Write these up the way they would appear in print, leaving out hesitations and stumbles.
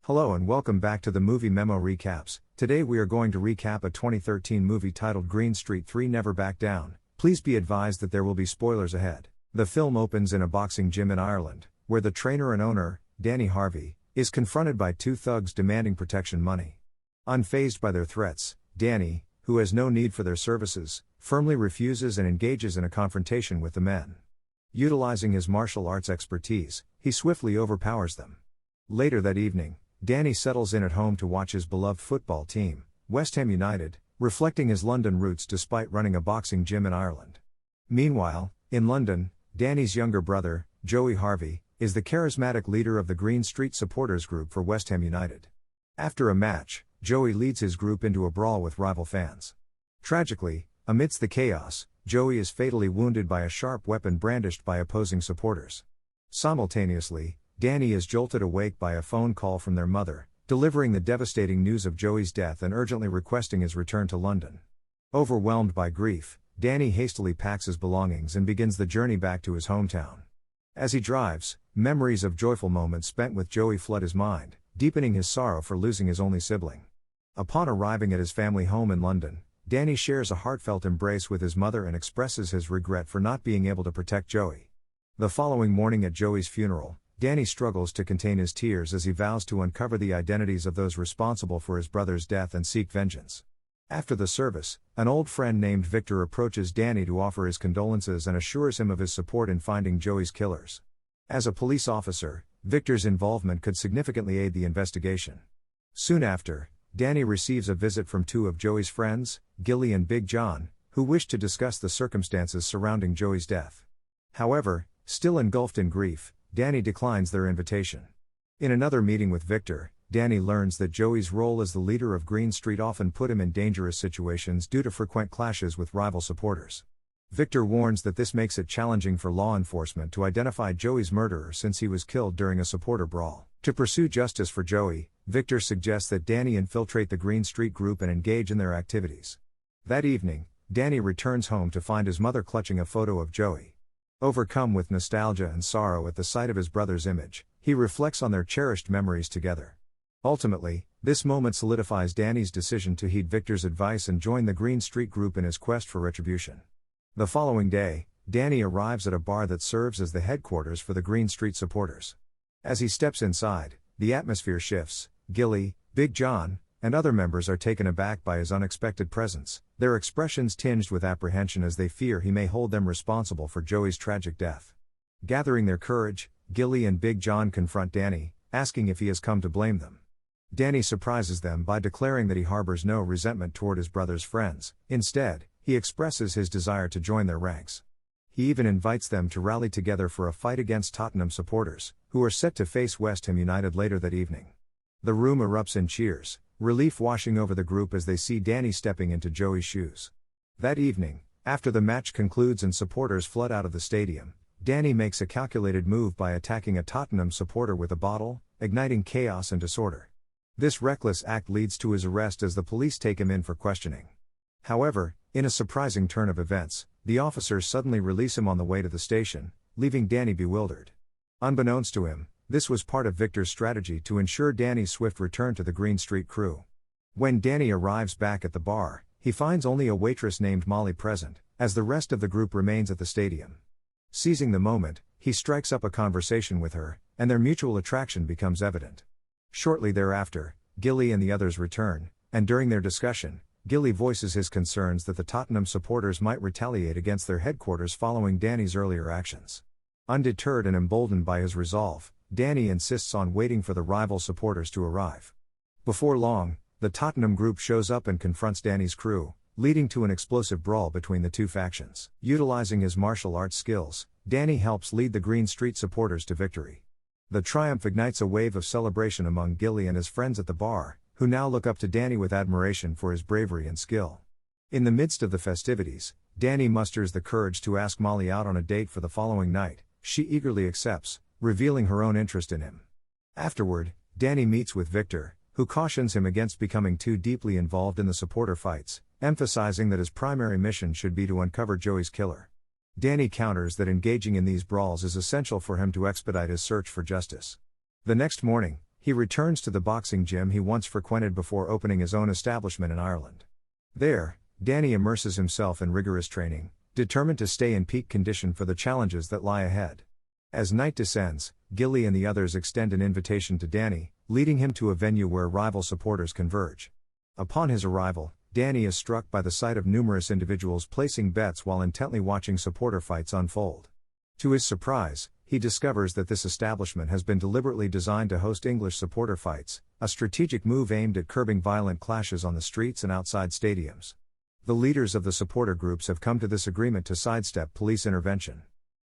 Hello and welcome back to the Movie Memo Recaps. Today we are going to recap a 2013 movie titled Green Street 3 Never Back Down. Please be advised that there will be spoilers ahead. The film opens in a boxing gym in Ireland, where the trainer and owner, Danny Harvey, is confronted by two thugs demanding protection money. Unfazed by their threats, Danny, who has no need for their services, firmly refuses and engages in a confrontation with the men. Utilizing his martial arts expertise, he swiftly overpowers them. Later that evening, Danny settles in at home to watch his beloved football team, West Ham United, reflecting his London roots despite running a boxing gym in Ireland. Meanwhile, in London, Danny's younger brother, Joey Harvey, is the charismatic leader of the Green Street supporters group for West Ham United. After a match, Joey leads his group into a brawl with rival fans. Tragically, amidst the chaos, Joey is fatally wounded by a sharp weapon brandished by opposing supporters. Simultaneously, Danny is jolted awake by a phone call from their mother, delivering the devastating news of Joey's death and urgently requesting his return to London. Overwhelmed by grief, Danny hastily packs his belongings and begins the journey back to his hometown. As he drives, memories of joyful moments spent with Joey flood his mind, deepening his sorrow for losing his only sibling. Upon arriving at his family home in London, Danny shares a heartfelt embrace with his mother and expresses his regret for not being able to protect Joey. The following morning at Joey's funeral, Danny struggles to contain his tears as he vows to uncover the identities of those responsible for his brother's death and seek vengeance. After the service, an old friend named Victor approaches Danny to offer his condolences and assures him of his support in finding Joey's killers. As a police officer, Victor's involvement could significantly aid the investigation. Soon after, Danny receives a visit from two of Joey's friends, Gilly and Big John, who wish to discuss the circumstances surrounding Joey's death. However, still engulfed in grief, Danny declines their invitation. In another meeting with Victor, Danny learns that Joey's role as the leader of Green Street often put him in dangerous situations due to frequent clashes with rival supporters. Victor warns that this makes it challenging for law enforcement to identify Joey's murderer since he was killed during a supporter brawl. To pursue justice for Joey, Victor suggests that Danny infiltrate the Green Street group and engage in their activities. That evening, Danny returns home to find his mother clutching a photo of Joey. Overcome with nostalgia and sorrow at the sight of his brother's image, he reflects on their cherished memories together. Ultimately, this moment solidifies Danny's decision to heed Victor's advice and join the Green Street group in his quest for retribution. The following day, Danny arrives at a bar that serves as the headquarters for the Green Street supporters. As he steps inside, the atmosphere shifts. Gilly, Big John, and other members are taken aback by his unexpected presence, their expressions tinged with apprehension as they fear he may hold them responsible for Joey's tragic death. Gathering their courage, Gilly and Big John confront Danny, asking if he has come to blame them. Danny surprises them by declaring that he harbors no resentment toward his brother's friends. Instead, he expresses his desire to join their ranks. He even invites them to rally together for a fight against Tottenham supporters, who are set to face West Ham United later that evening. The room erupts in cheers, relief washing over the group as they see Danny stepping into Joey's shoes. That evening, after the match concludes and supporters flood out of the stadium, Danny makes a calculated move by attacking a Tottenham supporter with a bottle, igniting chaos and disorder. This reckless act leads to his arrest as the police take him in for questioning. However, in a surprising turn of events, the officers suddenly release him on the way to the station, leaving Danny bewildered. Unbeknownst to him, this was part of Victor's strategy to ensure Danny's swift return to the Green Street crew. When Danny arrives back at the bar, he finds only a waitress named Molly present, as the rest of the group remains at the stadium. Seizing the moment, he strikes up a conversation with her, and their mutual attraction becomes evident. Shortly thereafter, Gilly and the others return, and during their discussion, Gilly voices his concerns that the Tottenham supporters might retaliate against their headquarters following Danny's earlier actions. Undeterred and emboldened by his resolve, Danny insists on waiting for the rival supporters to arrive. Before long, the Tottenham group shows up and confronts Danny's crew, leading to an explosive brawl between the two factions. Utilizing his martial arts skills, Danny helps lead the Green Street supporters to victory. The triumph ignites a wave of celebration among Gilly and his friends at the bar, who now look up to Danny with admiration for his bravery and skill. In the midst of the festivities, Danny musters the courage to ask Molly out on a date for the following night. She eagerly accepts, revealing her own interest in him. Afterward, Danny meets with Victor, who cautions him against becoming too deeply involved in the supporter fights, emphasizing that his primary mission should be to uncover Joey's killer. Danny counters that engaging in these brawls is essential for him to expedite his search for justice. The next morning, He returns to the boxing gym he once frequented before opening his own establishment in Ireland. There, Danny immerses himself in rigorous training, determined to stay in peak condition for the challenges that lie ahead. As night descends, Gilly and the others extend an invitation to Danny, leading him to a venue where rival supporters converge. Upon his arrival, Danny is struck by the sight of numerous individuals placing bets while intently watching supporter fights unfold. To his surprise, he discovers that this establishment has been deliberately designed to host English supporter fights, a strategic move aimed at curbing violent clashes on the streets and outside stadiums. The leaders of the supporter groups have come to this agreement to sidestep police intervention.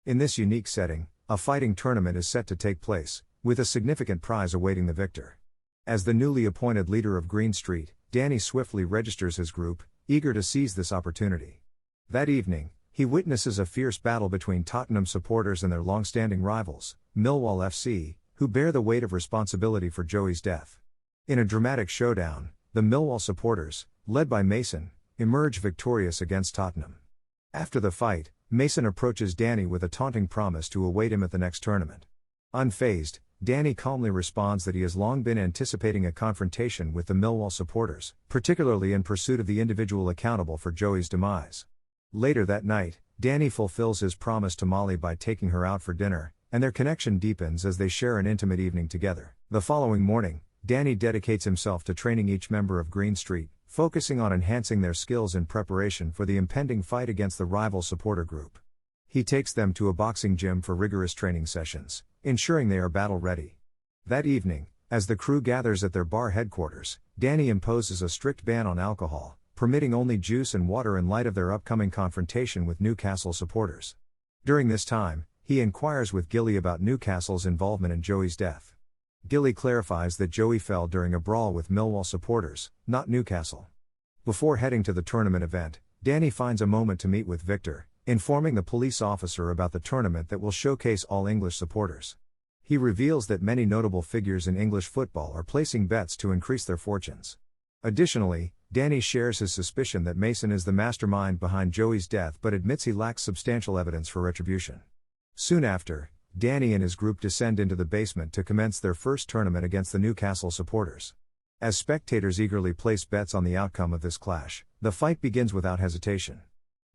In this unique setting, a fighting tournament is set to take place, with a significant prize awaiting the victor. As the newly appointed leader of Green Street, Danny swiftly registers his group, eager to seize this opportunity. That evening, he witnesses a fierce battle between Tottenham supporters and their long-standing rivals, Millwall FC, who bear the weight of responsibility for Joey's death. In a dramatic showdown, the Millwall supporters, led by Mason, emerge victorious against Tottenham. After the fight, Mason approaches Danny with a taunting promise to await him at the next tournament. Unfazed, Danny calmly responds that he has long been anticipating a confrontation with the Millwall supporters, particularly in pursuit of the individual accountable for Joey's demise. Later that night, Danny fulfills his promise to Molly by taking her out for dinner, and their connection deepens as they share an intimate evening together. The following morning, Danny dedicates himself to training each member of Green Street, focusing on enhancing their skills in preparation for the impending fight against the rival supporter group. He takes them to a boxing gym for rigorous training sessions, ensuring they are battle-ready. That evening, as the crew gathers at their bar headquarters, Danny imposes a strict ban on alcohol, permitting only juice and water in light of their upcoming confrontation with Newcastle supporters. During this time, he inquires with Gilly about Newcastle's involvement in Joey's death. Gilly clarifies that Joey fell during a brawl with Millwall supporters, not Newcastle. Before heading to the tournament event, Danny finds a moment to meet with Victor, informing the police officer about the tournament that will showcase all English supporters. He reveals that many notable figures in English football are placing bets to increase their fortunes. Additionally, Danny shares his suspicion that Mason is the mastermind behind Joey's death but admits he lacks substantial evidence for retribution. Soon after, Danny and his group descend into the basement to commence their first tournament against the Newcastle supporters. As spectators eagerly place bets on the outcome of this clash, the fight begins without hesitation.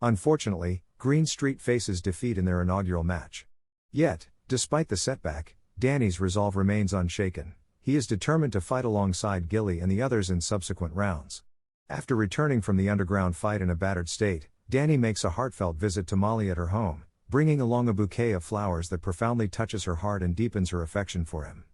Unfortunately, Green Street faces defeat in their inaugural match. Yet, despite the setback, Danny's resolve remains unshaken. He is determined to fight alongside Gilly and the others in subsequent rounds. After returning from the underground fight in a battered state, Danny makes a heartfelt visit to Molly at her home, bringing along a bouquet of flowers that profoundly touches her heart and deepens her affection for him.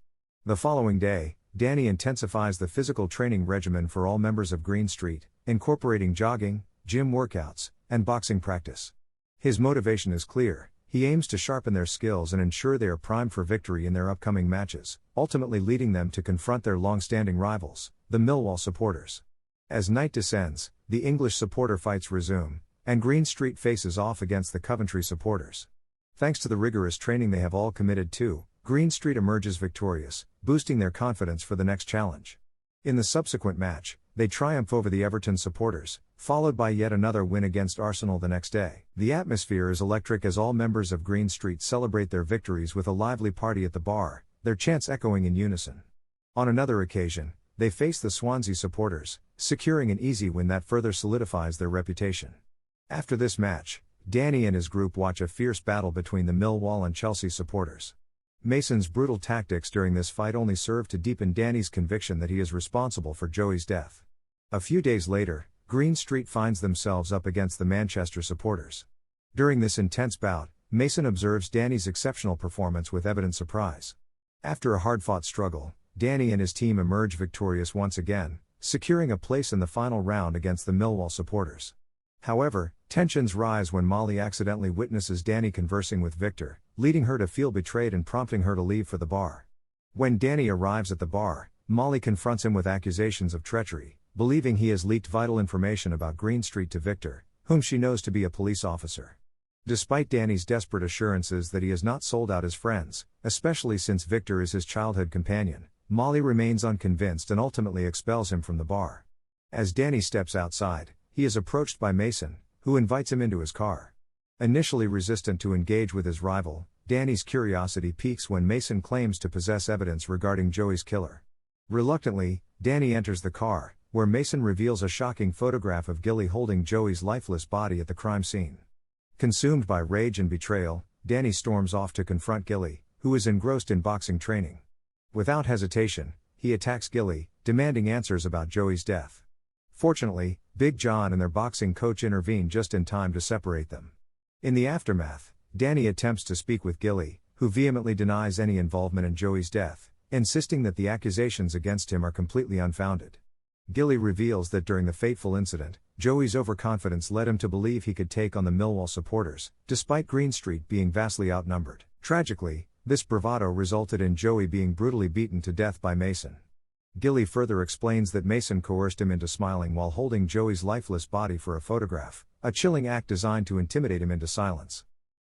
The following day, Danny intensifies the physical training regimen for all members of Green Street, incorporating jogging, gym workouts, and boxing practice. His motivation is clear. He aims to sharpen their skills and ensure they are primed for victory in their upcoming matches, ultimately leading them to confront their long-standing rivals, the Millwall supporters. As night descends, the English supporter fights resume, and Green Street faces off against the Coventry supporters. Thanks to the rigorous training they have all committed to, Green Street emerges victorious, boosting their confidence for the next challenge. In the subsequent match, they triumph over the Everton supporters, followed by yet another win against Arsenal the next day. The atmosphere is electric as all members of Green Street celebrate their victories with a lively party at the bar, their chants echoing in unison. On another occasion, they face the Swansea supporters, securing an easy win that further solidifies their reputation. After this match, Danny and his group watch a fierce battle between the Millwall and Chelsea supporters. Mason's brutal tactics during this fight only serve to deepen Danny's conviction that he is responsible for Joey's death. A few days later, Green Street finds themselves up against the Manchester supporters. During this intense bout, Mason observes Danny's exceptional performance with evident surprise. After a hard-fought struggle, Danny and his team emerge victorious once again, securing a place in the final round against the Millwall supporters. However, tensions rise when Molly accidentally witnesses Danny conversing with Victor, leading her to feel betrayed and prompting her to leave for the bar. When Danny arrives at the bar, Molly confronts him with accusations of treachery, believing he has leaked vital information about Green Street to Victor, whom she knows to be a police officer. Despite Danny's desperate assurances that he has not sold out his friends, especially since Victor is his childhood companion, Molly remains unconvinced and ultimately expels him from the bar. As Danny steps outside, he is approached by Mason, who invites him into his car. Initially resistant to engage with his rival, Danny's curiosity peaks when Mason claims to possess evidence regarding Joey's killer. Reluctantly, Danny enters the car, where Mason reveals a shocking photograph of Gilly holding Joey's lifeless body at the crime scene. Consumed by rage and betrayal, Danny storms off to confront Gilly, who is engrossed in boxing training. Without hesitation, he attacks Gilly, demanding answers about Joey's death. Fortunately, Big John and their boxing coach intervene just in time to separate them. In the aftermath, Danny attempts to speak with Gilly, who vehemently denies any involvement in Joey's death, insisting that the accusations against him are completely unfounded. Gilly reveals that during the fateful incident, Joey's overconfidence led him to believe he could take on the Millwall supporters, despite Green Street being vastly outnumbered. Tragically, this bravado resulted in Joey being brutally beaten to death by Mason. Gilly further explains that Mason coerced him into smiling while holding Joey's lifeless body for a photograph, a chilling act designed to intimidate him into silence.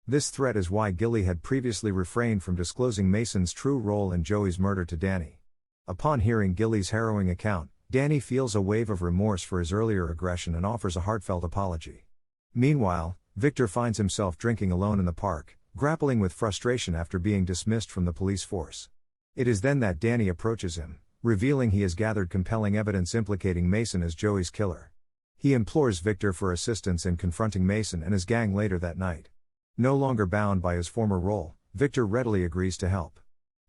This threat is why Gilly had previously refrained from disclosing Mason's true role in Joey's murder to Danny. Upon hearing Gilly's harrowing account, Danny feels a wave of remorse for his earlier aggression and offers a heartfelt apology. Meanwhile, Victor finds himself drinking alone in the park, grappling with frustration after being dismissed from the police force. It is then that Danny approaches him, revealing he has gathered compelling evidence implicating Mason as Joey's killer. He implores Victor for assistance in confronting Mason and his gang later that night. No longer bound by his former role, Victor readily agrees to help.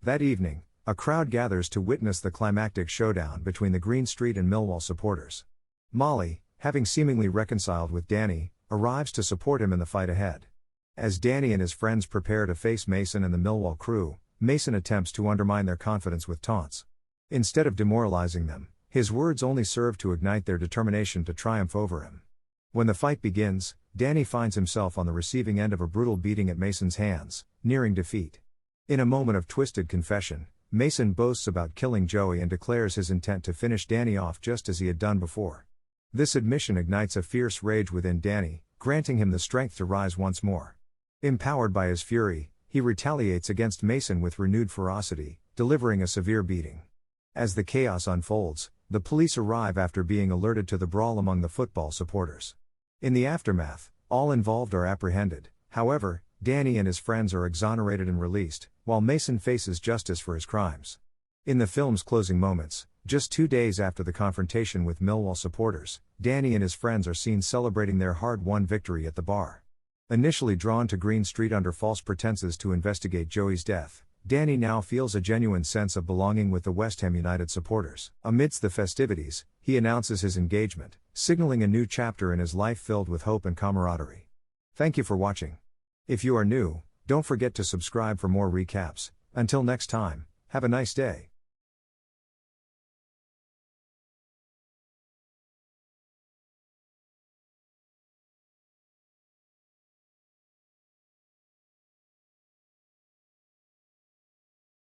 That evening, a crowd gathers to witness the climactic showdown between the Green Street and Millwall supporters. Molly, having seemingly reconciled with Danny, arrives to support him in the fight ahead. As Danny and his friends prepare to face Mason and the Millwall crew, Mason attempts to undermine their confidence with taunts. Instead of demoralizing them, his words only serve to ignite their determination to triumph over him. When the fight begins, Danny finds himself on the receiving end of a brutal beating at Mason's hands, nearing defeat. In a moment of twisted confession, Mason boasts about killing Joey and declares his intent to finish Danny off just as he had done before. This admission ignites a fierce rage within Danny, granting him the strength to rise once more. Empowered by his fury, he retaliates against Mason with renewed ferocity, delivering a severe beating. As the chaos unfolds, the police arrive after being alerted to the brawl among the football supporters. In the aftermath, all involved are apprehended. However, Danny and his friends are exonerated and released, while Mason faces justice for his crimes. In the film's closing moments, just 2 days after the confrontation with Millwall supporters, Danny and his friends are seen celebrating their hard-won victory at the bar. Initially drawn to Green Street under false pretenses to investigate Joey's death, Danny now feels a genuine sense of belonging with the West Ham United supporters. Amidst the festivities, he announces his engagement, signaling a new chapter in his life filled with hope and camaraderie. Thank you for watching. If you are new, don't forget to subscribe for more recaps. Until next time, have a nice day.